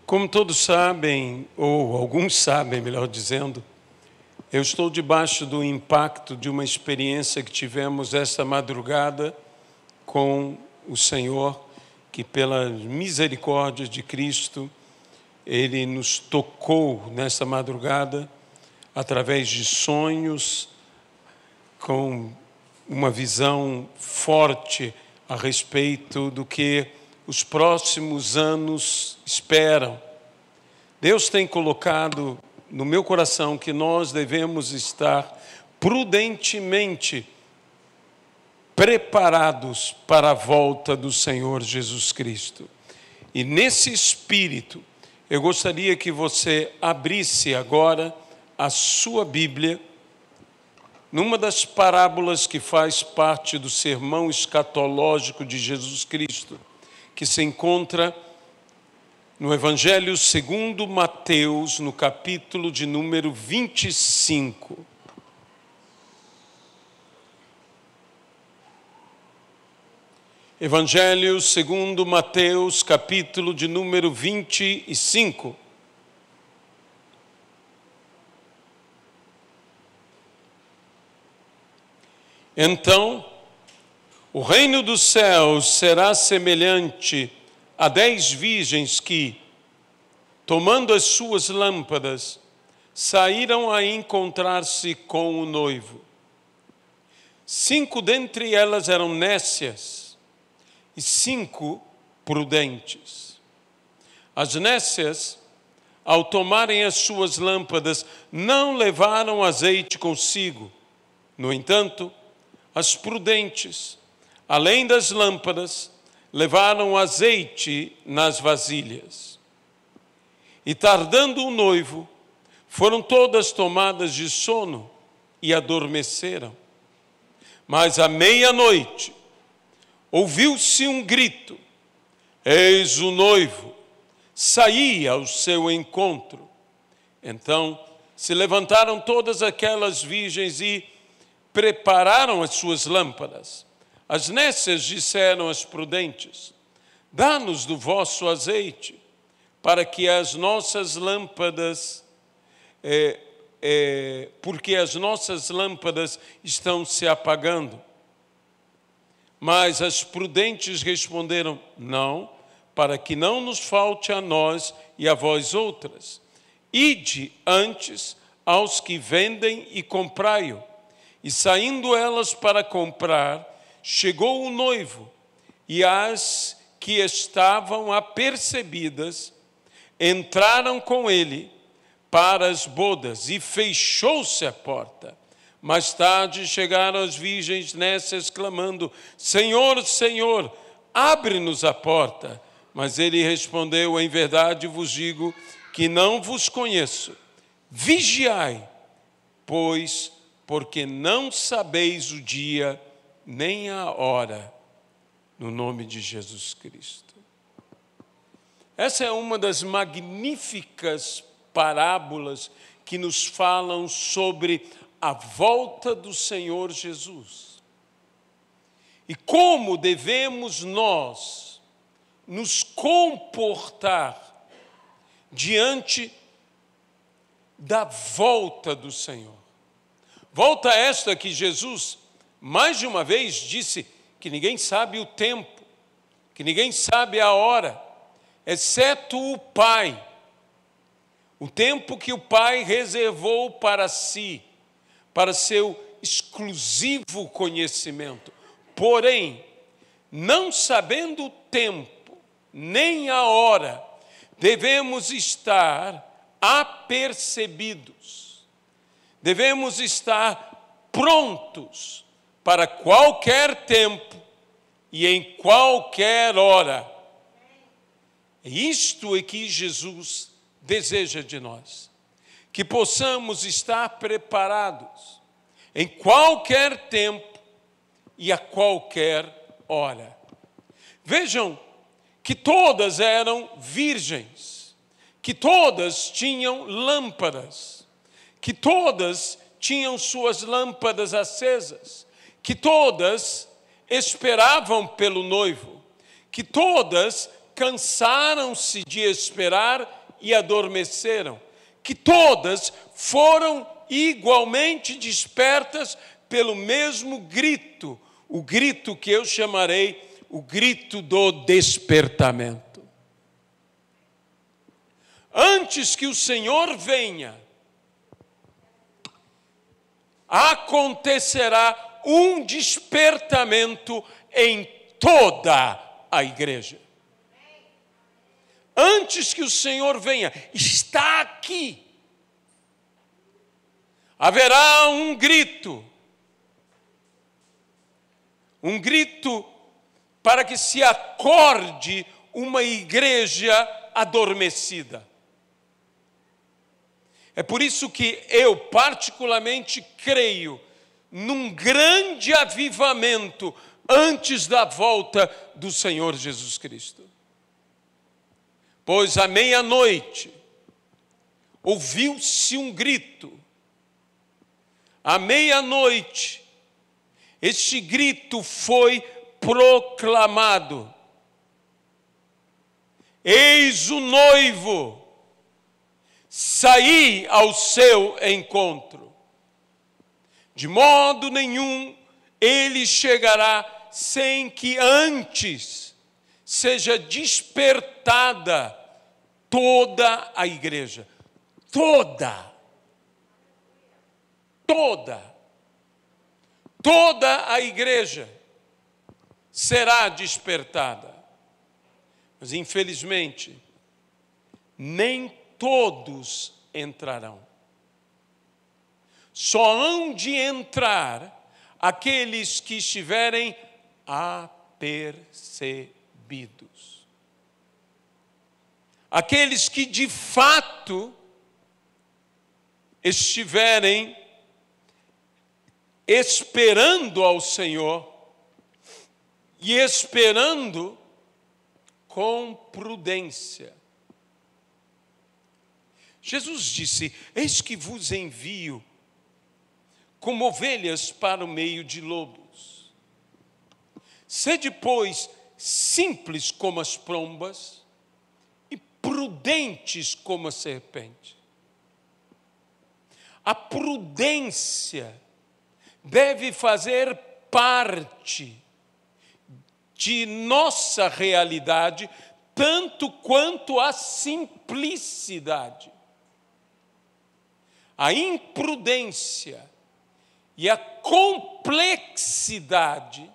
Como todos sabem, ou alguns sabem, melhor dizendo, eu estou debaixo do impacto de uma experiência que tivemos esta madrugada com o Senhor, que pela misericórdia de Cristo, Ele nos tocou nessa madrugada através de sonhos, com uma visão forte a respeito do que os próximos anos esperam. Deus tem colocado no meu coração que nós devemos estar prudentemente preparados para a volta do Senhor Jesus Cristo. E nesse espírito, eu gostaria que você abrisse agora a sua Bíblia numa das parábolas que faz parte do sermão escatológico de Jesus Cristo, que se encontra no Evangelho segundo Mateus, no capítulo de número 25. Evangelho segundo Mateus, capítulo de número 25. Então, o reino dos céus será semelhante a 10 virgens que, tomando as suas lâmpadas, saíram a encontrar-se com o noivo. 5 dentre elas eram nécias e 5 prudentes. As nécias, ao tomarem as suas lâmpadas, não levaram azeite consigo. No entanto, as prudentes, além das lâmpadas, levaram azeite nas vasilhas. E tardando o noivo, foram todas tomadas de sono e adormeceram. Mas à meia-noite, ouviu-se um grito: eis o noivo, saía ao seu encontro. Então se levantaram todas aquelas virgens e prepararam as suas lâmpadas. As nécias disseram às prudentes: dá-nos do vosso azeite, para que as nossas lâmpadas, porque as nossas lâmpadas estão se apagando. Mas as prudentes responderam: não, para que não nos falte a nós e a vós outras. Ide antes aos que vendem e comprai-o. E saindo elas para comprar, chegou o noivo, e as que estavam apercebidas entraram com ele para as bodas, e fechou-se a porta. Mais tarde chegaram as virgens nécias, clamando: Senhor, Senhor, abre-nos a porta. Mas ele respondeu: em verdade vos digo que não vos conheço. Vigiai, pois, porque não sabeis o dia nem a hora, no nome de Jesus Cristo. Essa é uma das magníficas parábolas que nos falam sobre a volta do Senhor Jesus. E como devemos nós nos comportar diante da volta do Senhor. Volta esta que Jesus, mais de uma vez, disse que ninguém sabe o tempo, que ninguém sabe a hora, exceto o Pai. O tempo que o Pai reservou para si, para seu exclusivo conhecimento. Porém, não sabendo o tempo, nem a hora, devemos estar apercebidos. Devemos estar prontos para qualquer tempo e em qualquer hora. Isto é que Jesus deseja de nós, que possamos estar preparados em qualquer tempo e a qualquer hora. Vejam que todas eram virgens, que todas tinham lâmpadas, que todas tinham suas lâmpadas acesas, que todas esperavam pelo noivo, que todas cansaram-se de esperar e adormeceram, que todas foram igualmente despertas pelo mesmo grito, o grito que eu chamarei o grito do despertamento. Antes que o Senhor venha, acontecerá um despertamento em toda a igreja. Antes que o Senhor venha, está aqui. Haverá um grito para que se acorde uma igreja adormecida. É por isso que eu particularmente creio num grande avivamento antes da volta do Senhor Jesus Cristo. Pois à meia-noite ouviu-se um grito. À meia-noite, este grito foi proclamado: eis o noivo, saí ao seu encontro. De modo nenhum ele chegará sem que antes seja despertada toda a igreja. Toda a igreja será despertada. Mas, infelizmente, nem todos entrarão. Só hão de entrar aqueles que estiverem apercebidos. Aqueles que, de fato, estiverem esperando ao Senhor e esperando com prudência. Jesus disse: eis que vos envio como ovelhas para o meio de lobos. Sede, pois, simples como as pombas e prudentes como a serpente. A prudência deve fazer parte de nossa realidade, tanto quanto a simplicidade. A imprudência e a complexidade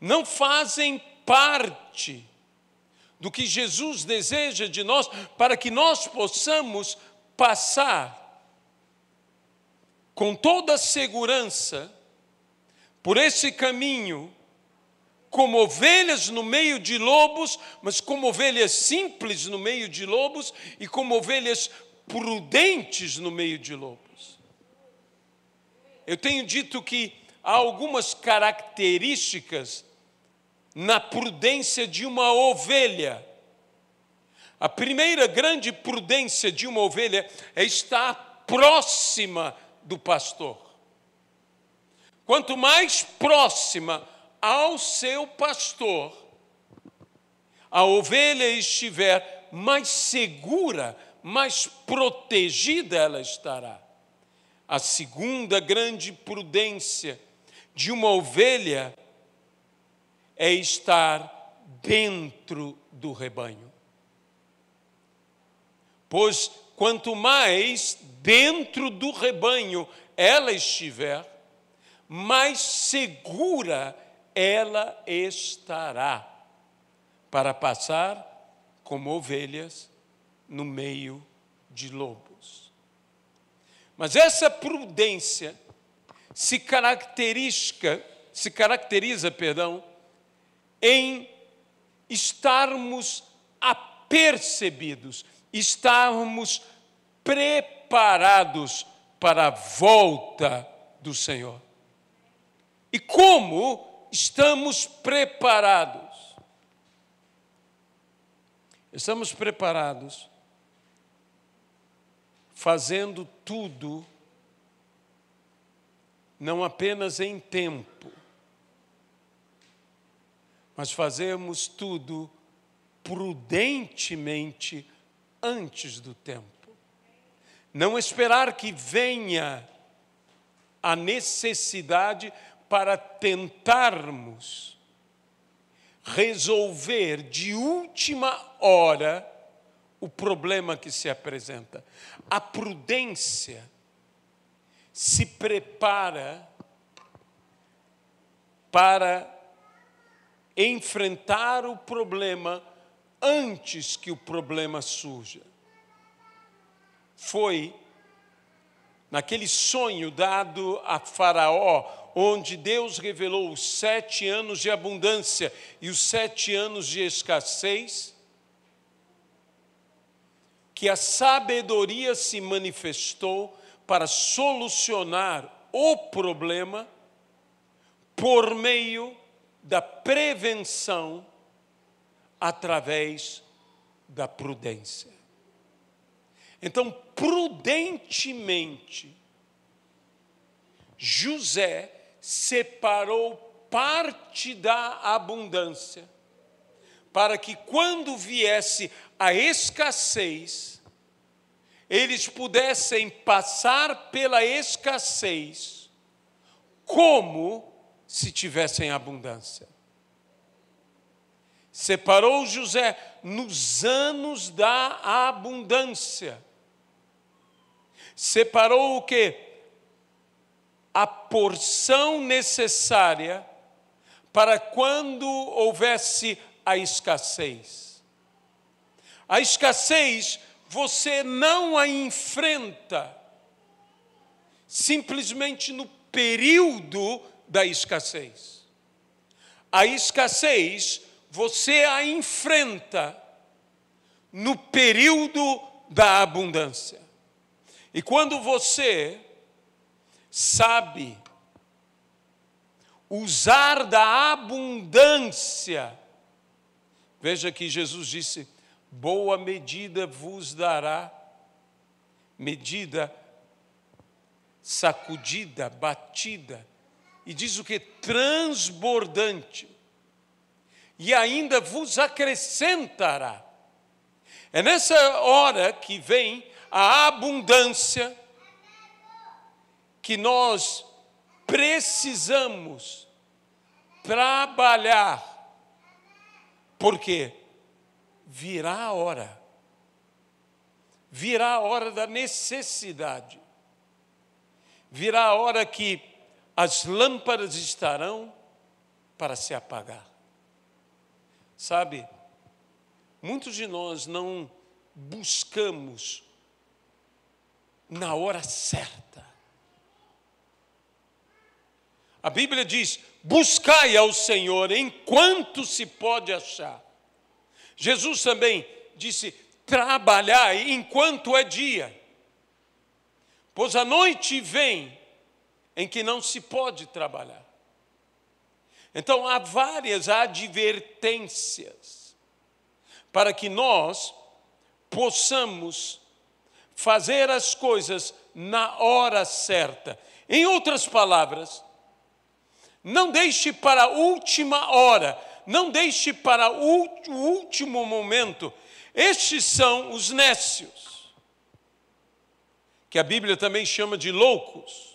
não fazem parte do que Jesus deseja de nós, para que nós possamos passar com toda a segurança por esse caminho, como ovelhas no meio de lobos, mas como ovelhas simples no meio de lobos e como ovelhas prudentes no meio de lobos. Eu tenho dito que há algumas características na prudência de uma ovelha. A primeira grande prudência de uma ovelha é estar próxima do pastor. Quanto mais próxima ao seu pastor a ovelha estiver, mais segura, mais protegida ela estará. A segunda grande prudência de uma ovelha é estar dentro do rebanho. Pois quanto mais dentro do rebanho ela estiver, mais segura ela estará para passar como ovelhas no meio de lobos. Mas essa prudência se caracteriza, em estarmos apercebidos, estarmos preparados para a volta do Senhor. E como estamos preparados? Estamos preparados fazendo tudo, não apenas em tempo, mas fazemos tudo prudentemente antes do tempo. Não esperar que venha a necessidade para tentarmos resolver de última hora o problema que se apresenta. A prudência se prepara para enfrentar o problema antes que o problema surja. Foi naquele sonho dado a Faraó, onde Deus revelou os 7 anos de abundância e os 7 anos de escassez, que a sabedoria se manifestou para solucionar o problema por meio da prevenção através da prudência. Então, prudentemente, José separou parte da abundância para que quando viesse a escassez, eles pudessem passar pela escassez como se tivessem abundância. Separou José nos anos da abundância. Separou o quê? A porção necessária para quando houvesse a escassez. A escassez, você não a enfrenta simplesmente no período da escassez. A escassez, você a enfrenta no período da abundância. E quando você sabe usar da abundância, veja que Jesus disse, boa medida vos dará, medida sacudida, batida, e diz o que? Transbordante. E ainda vos acrescentará. É nessa hora que vem a abundância que nós precisamos trabalhar. Porque virá a hora. Virá a hora da necessidade. Virá a hora que as lâmpadas estarão para se apagar. Sabe, muitos de nós não buscamos na hora certa. A Bíblia diz, buscai ao Senhor enquanto se pode achar. Jesus também disse, trabalhai enquanto é dia. Pois a noite vem em que não se pode trabalhar. Então, há várias advertências para que nós possamos fazer as coisas na hora certa. Em outras palavras, não deixe para a última hora, não deixe para o último momento. Estes são os nécios, que a Bíblia também chama de loucos.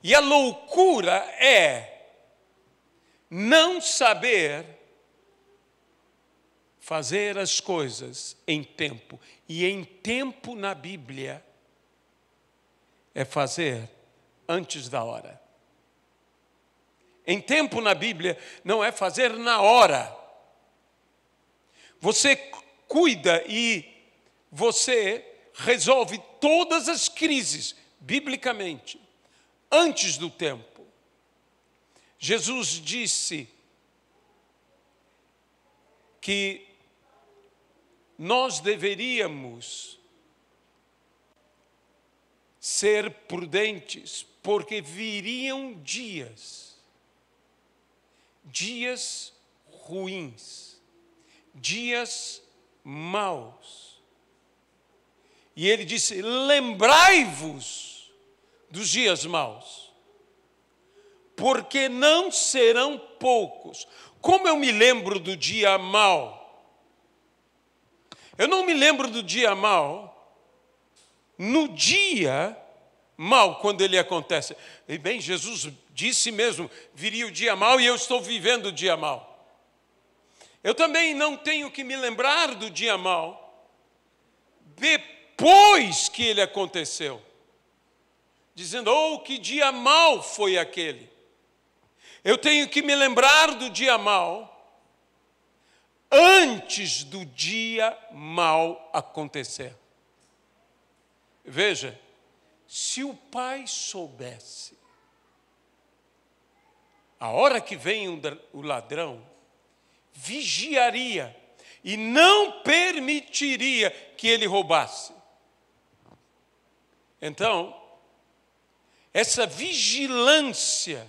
E a loucura é não saber fazer as coisas em tempo. E em tempo na Bíblia é fazer antes da hora. Em tempo na Bíblia não é fazer na hora. Você cuida e você resolve todas as crises, biblicamente, antes do tempo. Jesus disse que nós deveríamos ser prudentes, porque viriam dias ruins, dias maus. E ele disse, lembrai-vos dos dias maus, porque não serão poucos. Como eu me lembro do dia mau? Eu não me lembro do dia mau. No dia mau, quando ele acontece. E bem, Jesus disse mesmo, viria o dia mau e eu estou vivendo o dia mau. Eu também não tenho que me lembrar do dia mau depois que ele aconteceu. Dizendo, oh, que dia mau foi aquele. Eu tenho que me lembrar do dia mau antes do dia mau acontecer. Veja, se o pai soubesse, a hora que vem o ladrão, vigiaria e não permitiria que ele roubasse. Então, essa vigilância,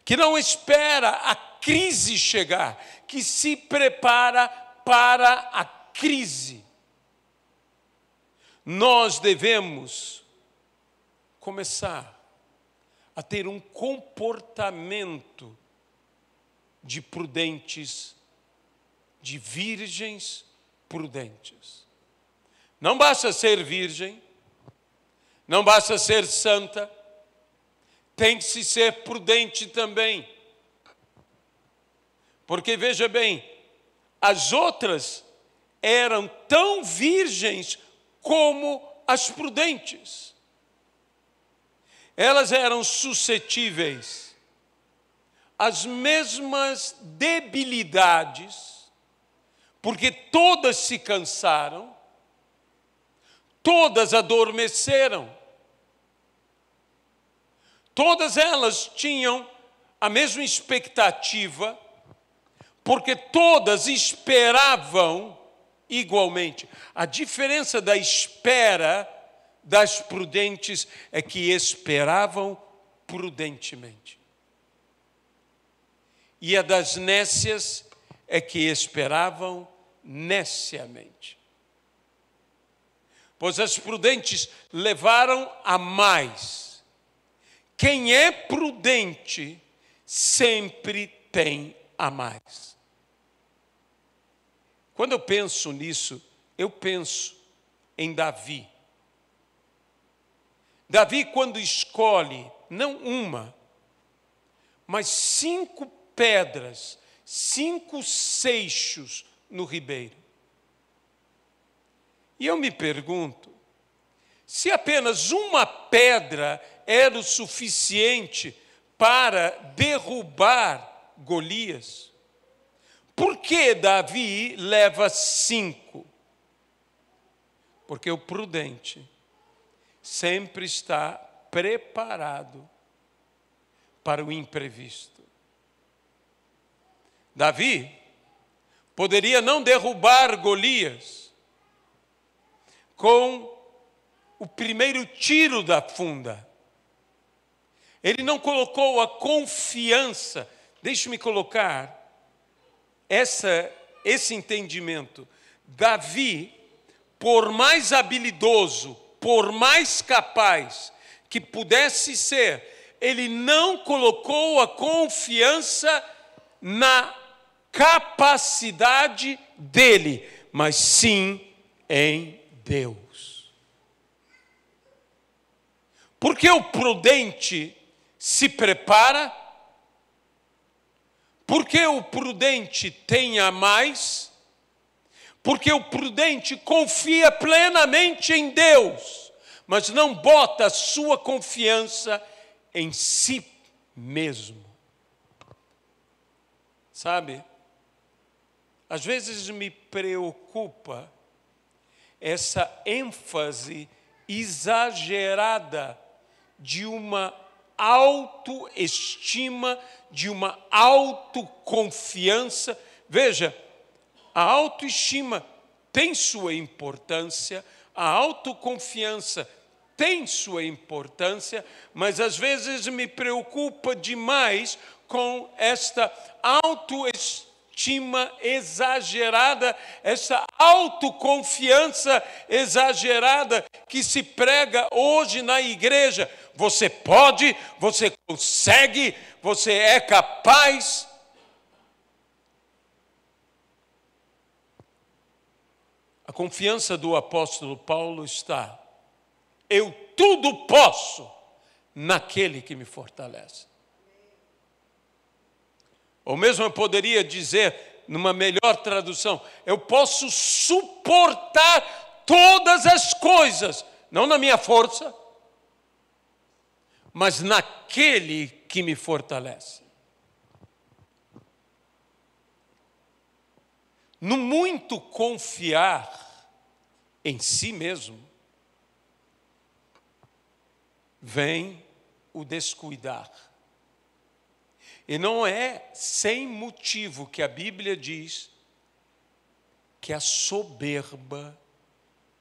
que não espera a crise chegar, que se prepara para a crise. Nós devemos começar a ter um comportamento de prudentes, de virgens prudentes. Não basta ser virgem, não basta ser santa, tem que se ser prudente também. Porque, veja bem, as outras eram tão virgens como as prudentes. Elas eram suscetíveis às mesmas debilidades, porque todas se cansaram, todas adormeceram. Todas elas tinham a mesma expectativa, porque todas esperavam igualmente. A diferença da espera das prudentes é que esperavam prudentemente. E a das nécias é que esperavam neciamente. Pois as prudentes levaram a mais. Quem é prudente sempre tem a mais. Quando eu penso nisso, eu penso em Davi. Davi, quando escolhe, não uma, mas 5 pedras, 5 seixos no ribeiro. E eu me pergunto, se apenas uma pedra era o suficiente para derrubar Golias, por que Davi leva 5? Porque o prudente sempre está preparado para o imprevisto. Davi poderia não derrubar Golias com o primeiro tiro da funda. Ele não colocou a confiança. Deixe-me colocar esse entendimento. Davi, por mais habilidoso, por mais capaz que pudesse ser, ele não colocou a confiança na capacidade dele, mas sim em Deus. Porque o prudente se prepara, porque o prudente tem a mais, porque o prudente confia plenamente em Deus, mas não bota a sua confiança em si mesmo. Sabe, às vezes me preocupa essa ênfase exagerada de uma autoestima, de uma autoconfiança. Veja, a autoestima tem sua importância, a autoconfiança tem sua importância, mas às vezes me preocupa demais com esta autoestima exagerada, essa autoconfiança exagerada que se prega hoje na igreja. Você pode, você consegue, você é capaz. A confiança do apóstolo Paulo está: eu tudo posso naquele que me fortalece. Ou mesmo eu poderia dizer, numa melhor tradução, eu posso suportar todas as coisas, não na minha força, mas naquele que me fortalece. No muito confiar em si mesmo, vem o descuidar. E não é sem motivo que a Bíblia diz que a soberba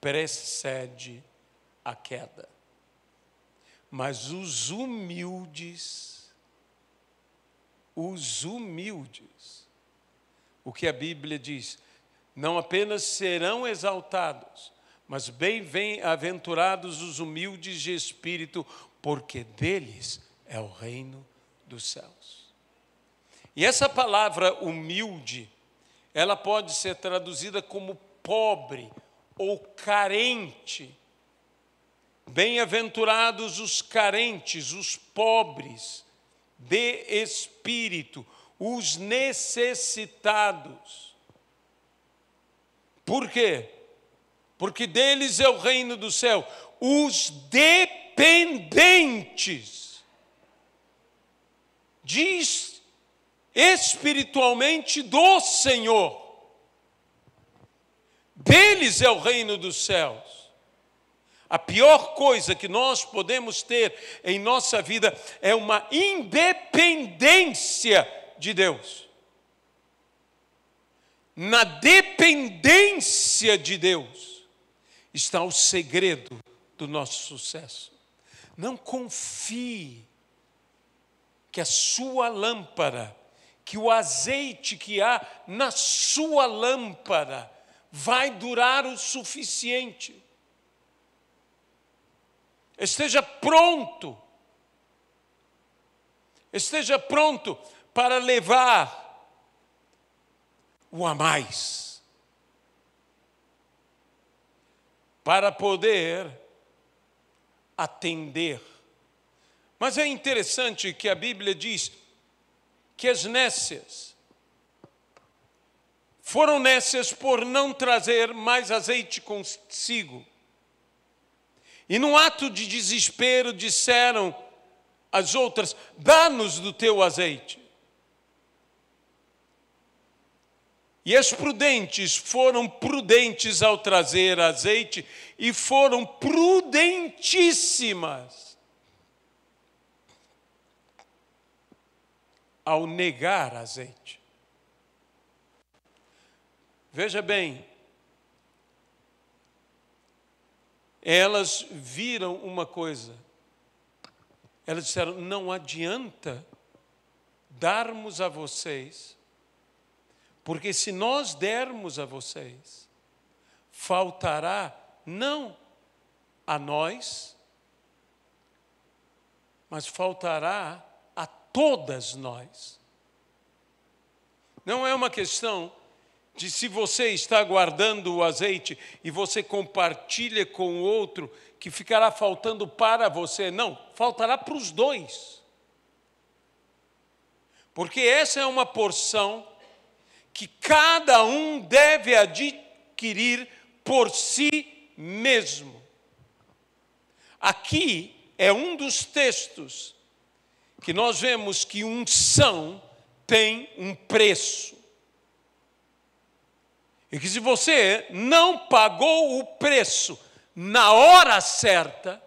precede a queda. Mas os humildes, o que a Bíblia diz, não apenas serão exaltados, mas bem-aventurados os humildes de espírito, porque deles é o reino dos céus. E essa palavra humilde, ela pode ser traduzida como pobre ou carente. Bem-aventurados os carentes, os pobres de espírito, os necessitados. Por quê? Porque deles é o reino do céu. Os dependentes. Diz espiritualmente do Senhor. Deles é o reino dos céus. A pior coisa que nós podemos ter em nossa vida é uma independência de Deus. Na dependência de Deus está o segredo do nosso sucesso. Não confie que a sua lâmpada, que o azeite que há na sua lâmpada vai durar o suficiente. Esteja pronto para levar o a mais, para poder atender. Mas é interessante que a Bíblia diz que as nécias foram nécias por não trazer mais azeite consigo. E num ato de desespero disseram às outras: dá-nos do teu azeite. E as prudentes foram prudentes ao trazer azeite e foram prudentíssimas ao negar azeite. Veja bem, elas viram uma coisa. Elas disseram: não adianta darmos a vocês, porque se nós dermos a vocês, faltará não a nós, mas faltará a todas nós. Não é uma questão de se você está guardando o azeite e você compartilha com o outro, que ficará faltando para você. Não, faltará para os dois. Porque essa é uma porção que cada um deve adquirir por si mesmo. Aqui é um dos textos que nós vemos que unção tem um preço. E que se você não pagou o preço na hora certa,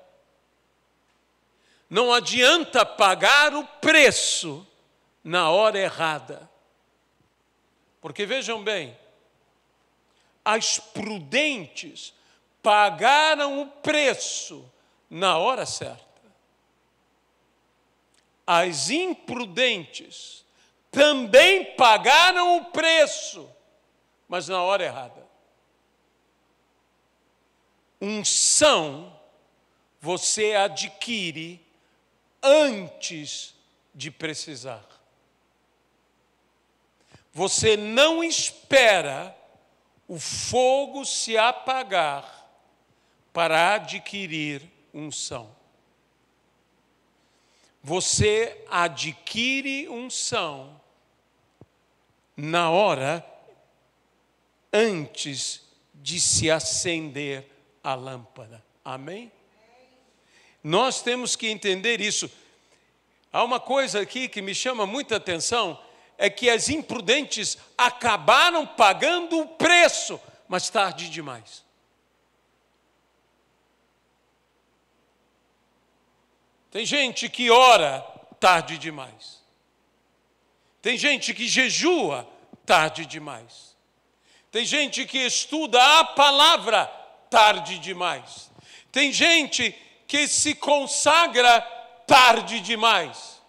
não adianta pagar o preço na hora errada. Porque vejam bem, as prudentes pagaram o preço na hora certa. As imprudentes também pagaram o preço, mas na hora errada. Unção você adquire antes de precisar. Você não espera o fogo se apagar para adquirir unção. Você adquire unção na hora antes de se acender a lâmpada. Amém? Nós temos que entender isso. Há uma coisa aqui que me chama muita atenção, é que as imprudentes acabaram pagando o preço, mas tarde demais. Tem gente que ora tarde demais. Tem gente que jejua tarde demais. Tem gente que estuda a palavra tarde demais. Tem gente que se consagra tarde demais.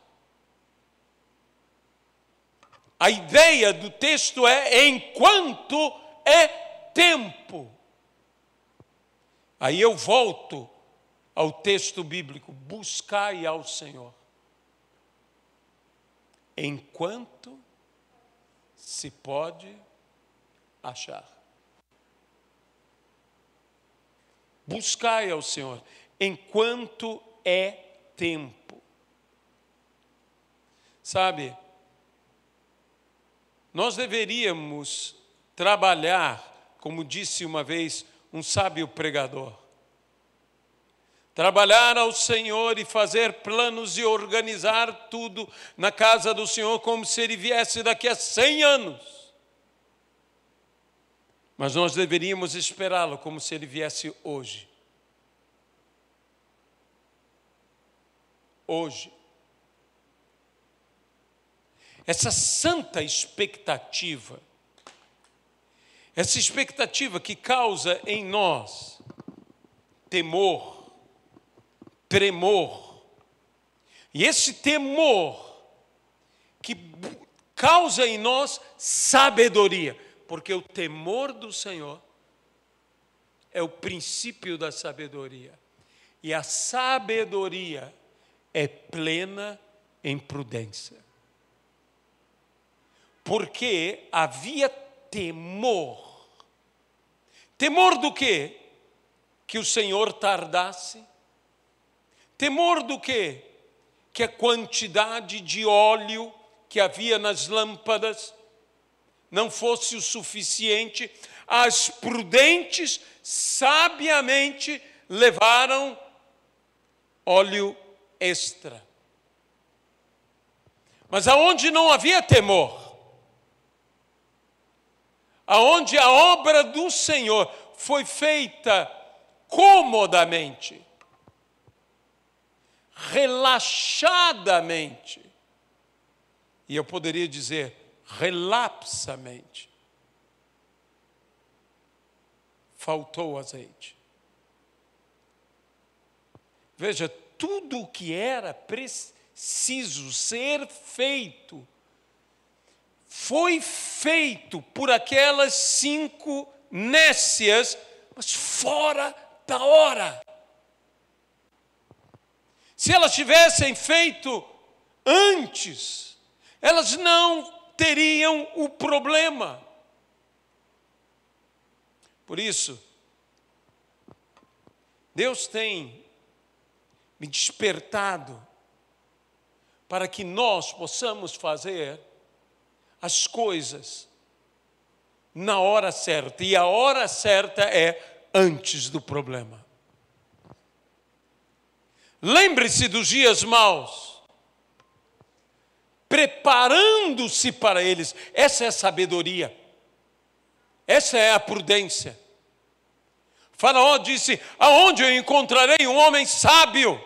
A ideia do texto é enquanto é tempo. Aí eu volto ao texto bíblico: buscai ao Senhor enquanto se pode achar. Buscai ao Senhor enquanto é tempo. Sabe, nós deveríamos trabalhar, como disse uma vez um sábio pregador, trabalhar ao Senhor e fazer planos e organizar tudo na casa do Senhor como se Ele viesse daqui a 100 anos. Mas nós deveríamos esperá-lo como se Ele viesse hoje. Hoje. Essa santa expectativa, essa expectativa que causa em nós temor, tremor, e esse temor que causa em nós sabedoria, porque o temor do Senhor é o princípio da sabedoria, e a sabedoria é plena em prudência. Porque havia temor. Temor do quê? Que o Senhor tardasse. Temor do quê? Que a quantidade de óleo que havia nas lâmpadas não fosse o suficiente. As prudentes sabiamente levaram óleo extra. Mas aonde não havia temor, aonde a obra do Senhor foi feita comodamente, relaxadamente, e eu poderia dizer relapsamente, faltou azeite. Veja, tudo o que era preciso ser feito foi feito por aquelas 5 nécias, mas fora da hora. Se elas tivessem feito antes, elas não teriam o problema. Por isso, Deus tem me despertado para que nós possamos fazer as coisas na hora certa. E a hora certa é antes do problema. Lembre-se dos dias maus, preparando-se para eles. Essa é a sabedoria. Essa é a prudência. Faraó disse: aonde eu encontrarei um homem sábio?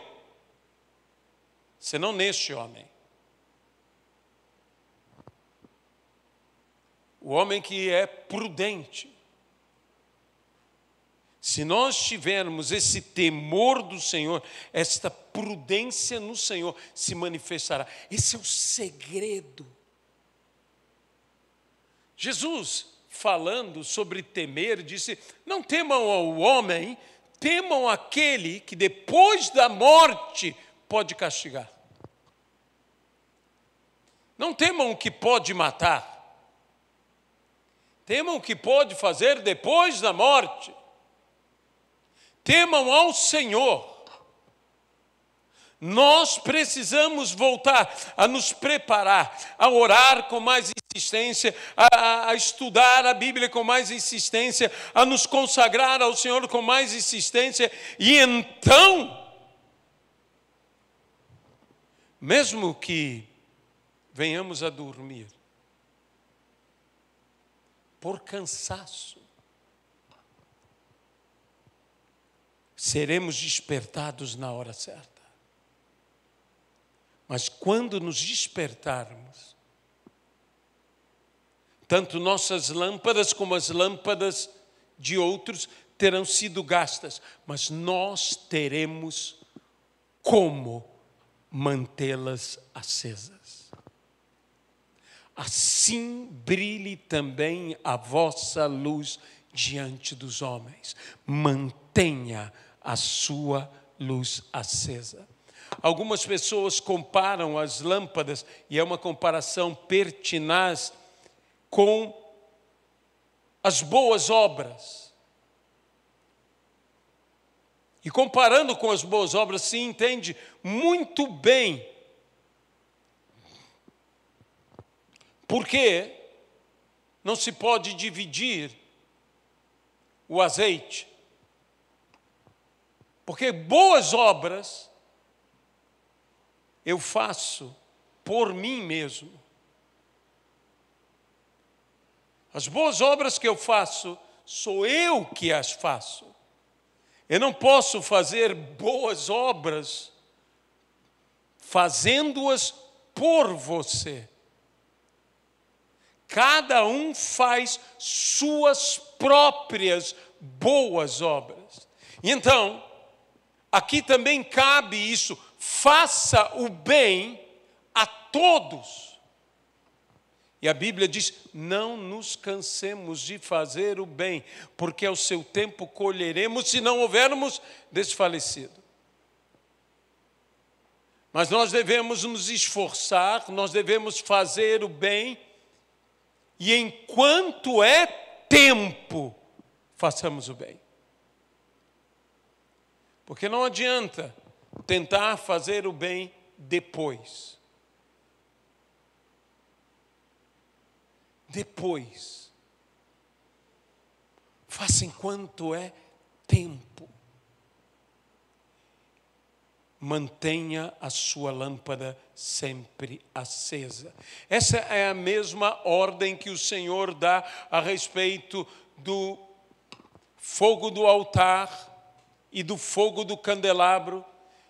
Senão neste homem. O homem que é prudente. Se nós tivermos esse temor do Senhor, esta prudência no Senhor se manifestará. Esse é o segredo. Jesus, falando sobre temer, disse: não temam ao homem, temam aquele que depois da morte pode castigar. Não temam o que pode matar. Temam o que pode fazer depois da morte. Temam ao Senhor. Nós precisamos voltar a nos preparar, a orar com mais insistência, a estudar a Bíblia com mais insistência, a nos consagrar ao Senhor com mais insistência. E então, mesmo que venhamos a dormir por cansaço, seremos despertados na hora certa. Mas quando nos despertarmos, tanto nossas lâmpadas como as lâmpadas de outros terão sido gastas, mas nós teremos como mantê-las acesas. Assim brilhe também a vossa luz diante dos homens. Mantenha a sua luz acesa. Algumas pessoas comparam as lâmpadas, e é uma comparação pertinaz, com as boas obras. E comparando com as boas obras, se entende muito bem porque não se pode dividir o azeite. Porque boas obras eu faço por mim mesmo. As boas obras que eu faço, sou eu que as faço. Eu não posso fazer boas obras fazendo-as por você. Cada um faz suas próprias boas obras. Então, aqui também cabe isso. Faça o bem a todos. E a Bíblia diz, não nos cansemos de fazer o bem, porque ao seu tempo colheremos se não houvermos desfalecido. Mas nós devemos nos esforçar, nós devemos fazer o bem, e enquanto é tempo, façamos o bem. Porque não adianta tentar fazer o bem depois. Depois. Faça enquanto é tempo. Mantenha a sua lâmpada sempre acesa. Essa é a mesma ordem que o Senhor dá a respeito do fogo do altar e do fogo do candelabro,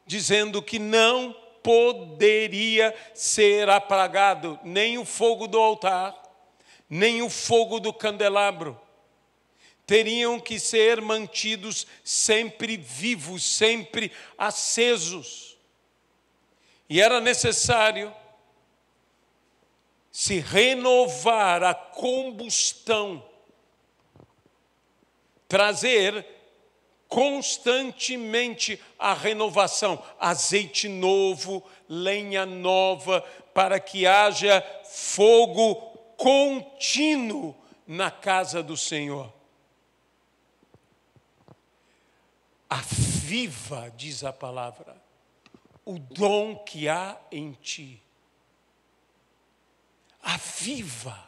dizendo que não poderia ser apagado nem o fogo do altar, nem o fogo do candelabro. Teriam que ser mantidos sempre vivos, sempre acesos. E era necessário se renovar a combustão, trazer constantemente a renovação, azeite novo, lenha nova, para que haja fogo contínuo na casa do Senhor. Aviva, diz a palavra, o dom que há em ti. Aviva.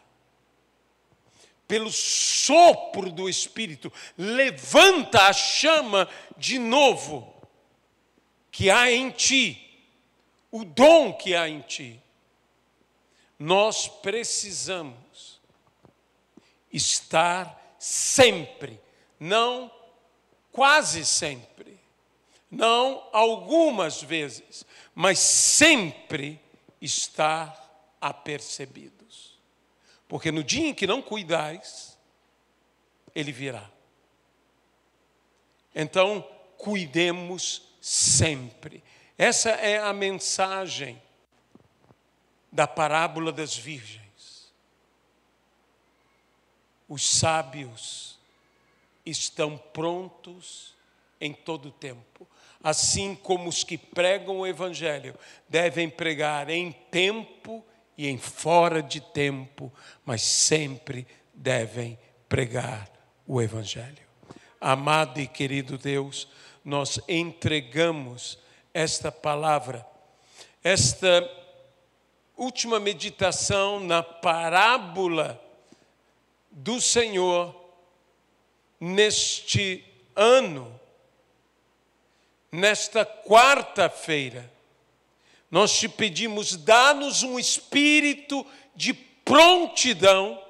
Pelo sopro do Espírito, levanta a chama de novo que há em ti, o dom que há em ti. Nós precisamos estar sempre, não quase sempre, não algumas vezes, mas sempre estar apercebidos. Porque no dia em que não cuidais, ele virá. Então, cuidemos sempre. Essa é a mensagem da parábola das virgens. Os sábios estão prontos em todo o tempo. Assim como os que pregam o Evangelho devem pregar em tempo e em fora de tempo, mas sempre devem pregar o Evangelho. Amado e querido Deus, nós entregamos esta palavra, esta última meditação na parábola do Senhor neste ano, nesta quarta-feira. Nós te pedimos, dá-nos um espírito de prontidão,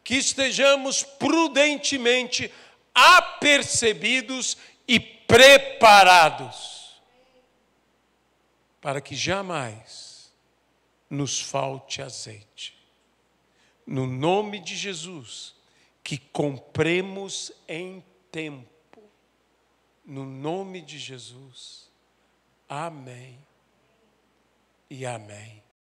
que estejamos prudentemente apercebidos e preparados, para que jamais nos falte azeite. No nome de Jesus, que compremos em tempo. No nome de Jesus. Amém e amém.